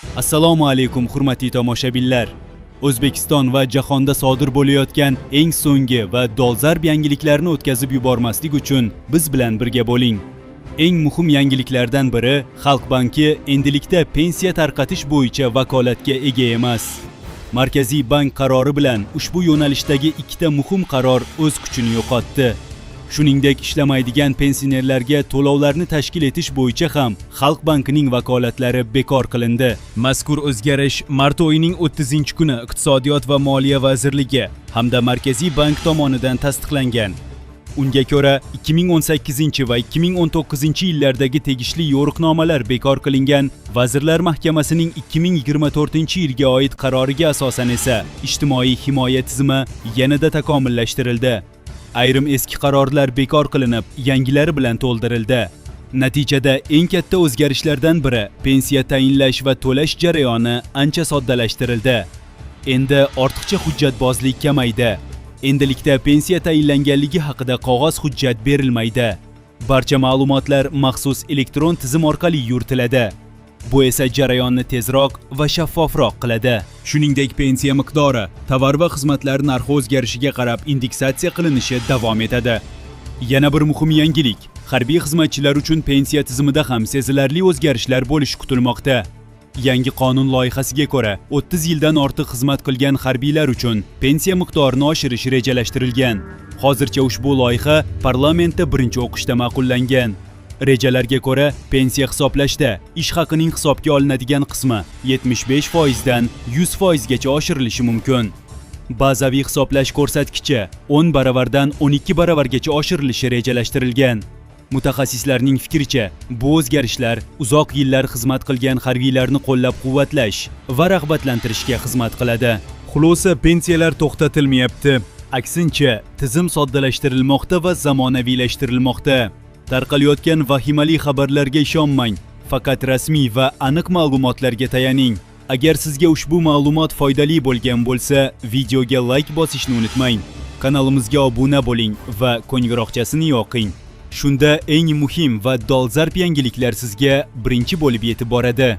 Assalomu alaykum hurmatli tomoshabinlar. O'zbekiston va jahonda sodir bo'layotgan eng so'nggi va dolzarb yangiliklarni o'tkazib yubormaslik uchun biz bilan birga bo'ling. Eng muhim yangiliklardan biri Xalq banki endilikda pensiya tarqatish bo'yicha vakolatga ega emas. Markaziy bank qarori bilan ushbu yo'nalishdagi ikkita muhim qaror o'z kuchini yo'qotdi. Shuningdek, ishlamaydigan pensionerlarga to'lovlarni tashkil etish bo'yicha ham Xalq bankining vakolatlari bekor qilindi. Mazkur o'zgarish mart oyining 30-kuni Iqtisodiyot va Moliya vazirligi hamda Markaziy bank tomonidan tasdiqlangan. Unga ko'ra 2018 va 2019-yillardagi tegishli yo'riqnomalar bekor qilingan, Vazirlar Mahkamasining 2024-yilga oid qaroriga asosan esa ijtimoiy himoya tizimi yanada takomillashtirildi. Ayrim eski qarorlar bekor qilinib, yangilari bilan to'ldirildi. Natijada eng katta o'zgarishlardan biri pensiya tayinlash va to'lash jarayoni ancha soddalashtirildi. Endi ortiqcha hujjatbozlik kamaydi. Endilikda pensiya tayinlanganligi haqida qog'oz hujjat berilmaydi. Barcha ma'lumotlar maxsus elektron tizim orqali yuritiladi. Bu esa jarayonni tezroq va shaffofroq qiladi. Shuningdek, pensiya miqdori, tovar va xizmatlar narxi o'zgarishiga qarab indeksatsiya qilinishi davom etadi. Yana bir muhim yangilik, harbiy xizmatchilar uchun pensiya tizimida ham sezilarli o'zgarishlar bo'lishi kutilmoqda. Yangi qonun loyihasiga ko'ra, 30 yildan ortiq xizmat qilgan harbiylar uchun pensiya miqdorini oshirish rejalashtirilgan. Hozircha ushbu loyiha parlamentda birinchi o'qishda ma'qullangan. Rejalarga ko'ra, pensiya hisoblashda ish haqining hisobga olinadigan qismi 75% dan 100% gacha oshirilishi mumkin. Bazaviy hisoblash ko'rsatkichi 10 baravardan 12 baravargacha oshirilishi rejalashtirilgan. Mutaxassislarning fikricha, bu o'zgarishlar uzoq yillar xizmat qilgan harbiylarni qo'llab-quvvatlash va rag'batlantirishga xizmat qiladi. Xulosa, pensiyalar to'xtatilmayapti. Aksincha, tizim soddalashtirilmoqda va zamonaviylashtirilmoqda. Tarqalayotgan vahimali xabarlarga ishonmang, faqat rasmiy va aniq ma'lumotlarga tayaning. Agar sizga ushbu ma'lumot foydali bo'lgan bo'lsa, videoga like bosishni unutmang. Kanalimizga obuna bo'ling va qo'ng'iroqchasini yoqing. Shunda eng muhim va dolzarb yangiliklar sizga birinchi bo'lib yetib boradi.